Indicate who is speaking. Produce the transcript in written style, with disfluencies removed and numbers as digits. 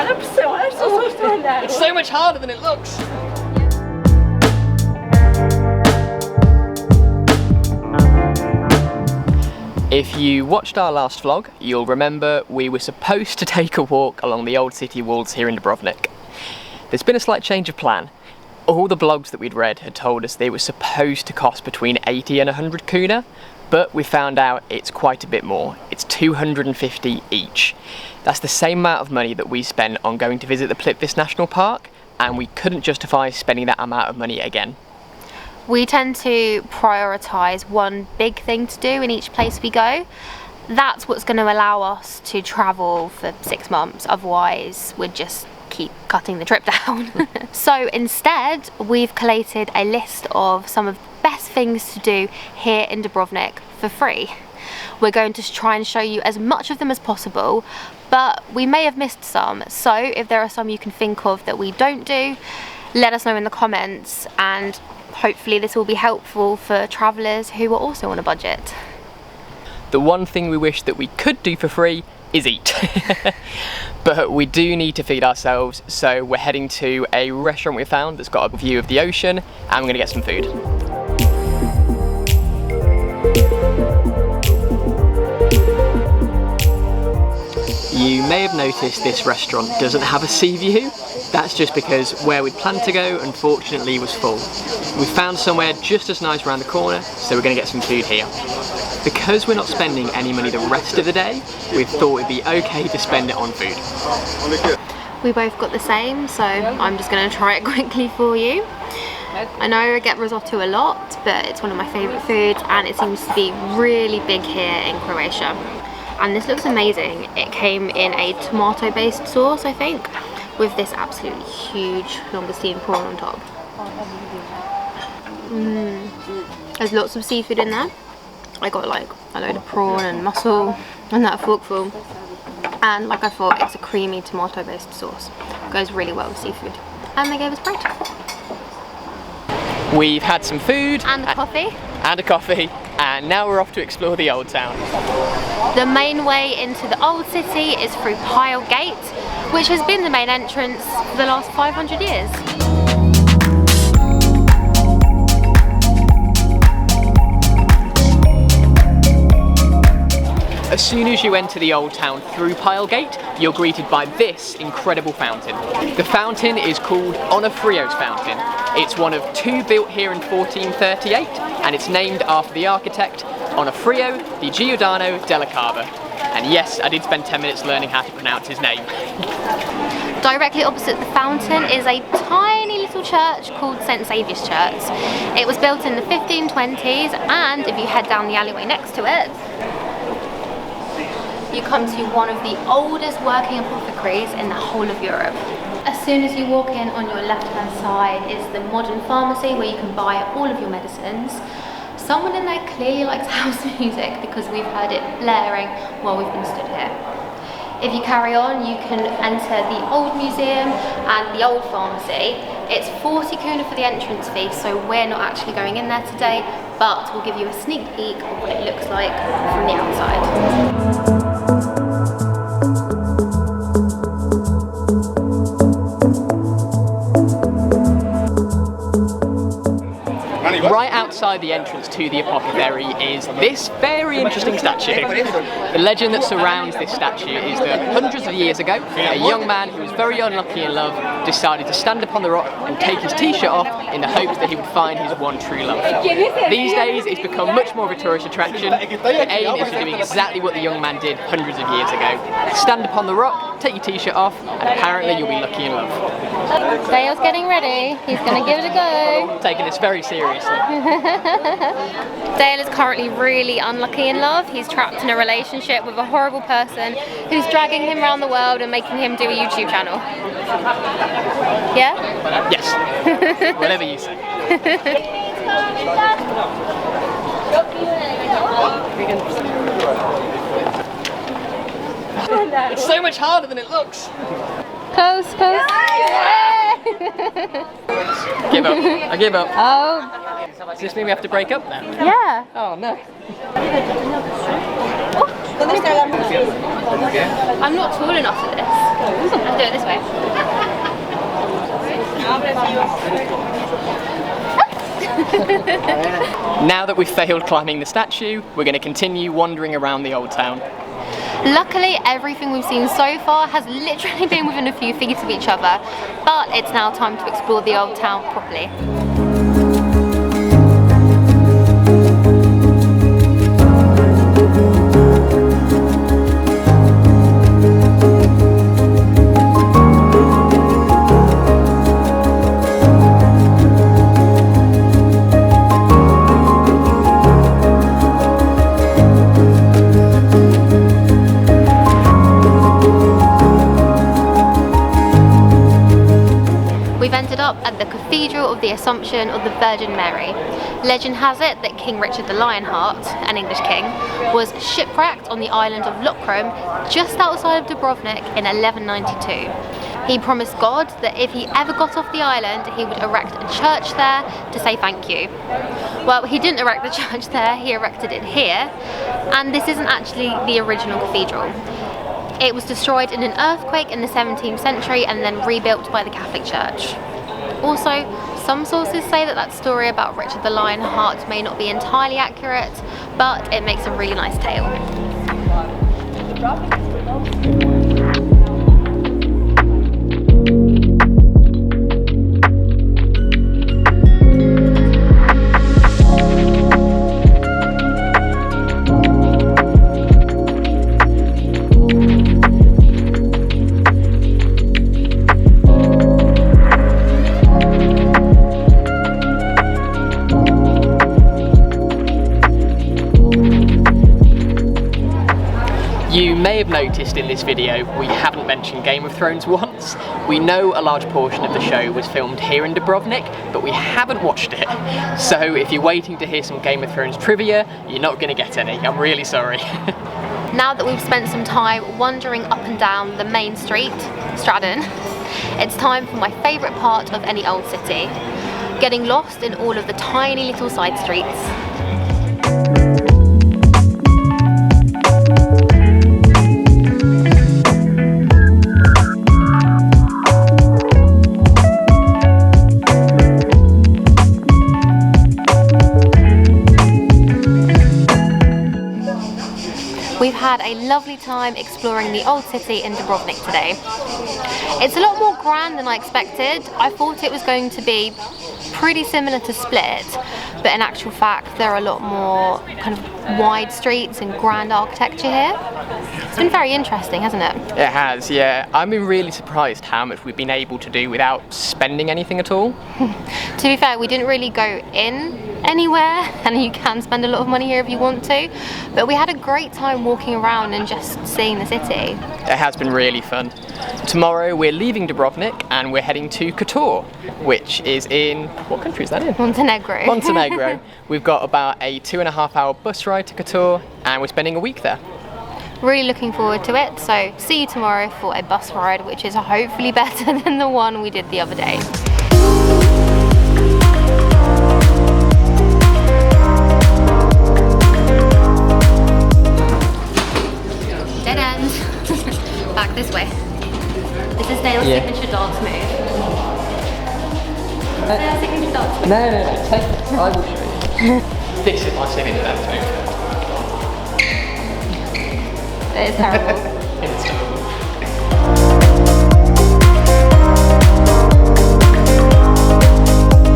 Speaker 1: It's so much harder than it looks. If you watched our last vlog, you'll remember we were supposed to take a walk along the old city walls here in Dubrovnik. There's been a slight change of plan. All the blogs that we'd read had told us they were supposed to cost between 80 and 100 kuna, but we found out it's quite a bit more. It's 250 each. That's the same amount of money that we spent on going to visit the Plitvice National Park, and we couldn't justify spending that amount of money again.
Speaker 2: We tend to prioritise one big thing to do in each place we go. That's what's going to allow us to travel for 6 months, otherwise we'd just keep cutting the trip down. So instead, we've collated a list of some of the best things to do here in Dubrovnik for free. We're going to try and show you as much of them as possible, but we may have missed some, so if there are some you can think of that we don't do, let us know in the comments, and hopefully this will be helpful for travellers who are also on a budget.
Speaker 1: The one thing we wish that we could do for free is eat. But we do need to feed ourselves, so we're heading to a restaurant we found that's got a view of the ocean, and we're gonna get some food. You may have noticed this restaurant doesn't have a sea view. That's just because where we'd planned to go, unfortunately, was full. We found somewhere just as nice around the corner, so we're going to get some food here. Because we're not spending any money the rest of the day, we thought it'd be okay to spend it on food.
Speaker 2: We both got the same, so I'm just going to try it quickly for you. I know I get risotto a lot, but it's one of my favourite foods, and it seems to be really big here in Croatia. And this looks amazing. It came in a tomato based sauce, I think, with this absolutely huge langoustine prawn on top. There's lots of seafood in there. I got like a load of prawn and mussel and that forkful, and like I thought, it's a creamy tomato based sauce. Goes really well with seafood. And they gave us bread.
Speaker 1: We've had some food
Speaker 2: and a coffee.
Speaker 1: And now we're off to explore the old town.
Speaker 2: The main way into the old city is through Pile Gate, which has been the main entrance for the last 500 years.
Speaker 1: As soon as you enter the old town through Pile Gate, you're greeted by this incredible fountain. The fountain is called Onofrio's Fountain. It's one of 2 built here in 1438, and it's named after the architect Onofrio di Giordano della Cava. And yes, I did spend 10 minutes learning how to pronounce his name.
Speaker 2: Directly opposite the fountain is a tiny little church called St. Saviour's Church. It was built in the 1520s, and if you head down the alleyway next to it, you come to one of the oldest working apothecaries in the whole of Europe. As soon as you walk in, on your left hand side is the modern pharmacy where you can buy all of your medicines. Someone in there clearly likes house music because we've heard it blaring while we've been stood here. If you carry on, you can enter the old museum and the old pharmacy. It's 40 kuna for the entrance fee, so we're not actually going in there today, but we'll give you a sneak peek of what it looks like from the outside.
Speaker 1: Right outside the entrance to the apothecary is this very interesting statue. The legend that surrounds this statue is that hundreds of years ago, a young man who was very unlucky in love decided to stand upon the rock and take his t-shirt off in the hopes that he would find his one true love. These days it's become much more of a tourist attraction. The aim is to do exactly what the young man did hundreds of years ago. Stand upon the rock, take your t-shirt off, and apparently you'll be lucky in love.
Speaker 2: Dale's getting ready. He's going to give it a go.
Speaker 1: Taking this very seriously.
Speaker 2: Dale is currently really unlucky in love. He's trapped in a relationship with a horrible person who's dragging him around the world and making him do a YouTube channel. Yeah?
Speaker 1: Yes. Whatever you say. It's so much harder than it looks.
Speaker 2: Close.
Speaker 1: Give up. I give up.
Speaker 2: Oh.
Speaker 1: Does this mean we have to break up now?
Speaker 2: Yeah.
Speaker 1: Oh no.
Speaker 2: I'm not tall enough for this. Do it this way.
Speaker 1: Now that we've failed climbing the statue, we're going to continue wandering around the old town.
Speaker 2: Luckily, everything we've seen so far has literally been within a few feet of each other, but it's now time to explore the old town properly. We've ended up at the Cathedral of the Assumption of the Virgin Mary. Legend has it that King Richard the Lionheart, an English king, was shipwrecked on the island of Lochrum just outside of Dubrovnik in 1192. He promised God that if he ever got off the island, he would erect a church there to say thank you. Well, he didn't erect the church there, he erected it here, and this isn't actually the original cathedral. It was destroyed in an earthquake in the 17th century and then rebuilt by the Catholic Church. Also, some sources say that that story about Richard the Lionheart may not be entirely accurate, but it makes a really nice tale.
Speaker 1: You may have noticed in this video we haven't mentioned Game of Thrones once. We know a large portion of the show was filmed here in Dubrovnik, but we haven't watched it. So if you're waiting to hear some Game of Thrones trivia, you're not going to get any. I'm really sorry.
Speaker 2: Now that we've spent some time wandering up and down the main street, Stratton, it's time for my favourite part of any old city, getting lost in all of the tiny little side streets. We've had a lovely time exploring the old city in Dubrovnik today. It's a lot more grand than I expected. I thought it was going to be pretty similar to Split, but in actual fact there are a lot more kind of wide streets and grand architecture here. It's been very interesting, hasn't it?
Speaker 1: It has, yeah. I've been really surprised how much we've been able to do without spending anything at all.
Speaker 2: To be fair, we didn't really go in anywhere, and you can spend a lot of money here if you want to, but we had a great time walking around and just seeing the city.
Speaker 1: It has been really fun. Tomorrow we're leaving Dubrovnik and we're heading to Cathedral, which is in, what country is that in?
Speaker 2: Montenegro.
Speaker 1: Montenegro. We've got about a 2.5-hour bus ride to Cathedral and we're spending a week there.
Speaker 2: Really looking forward to it, so see you tomorrow for a bus ride, which is hopefully better than the one we did the other day. Dead end. Back this way. This is Dale's signature dance move. Signature dance move.
Speaker 1: No. Take it. I will show you. This is my signature dance move.
Speaker 2: It is terrible.
Speaker 1: It's terrible.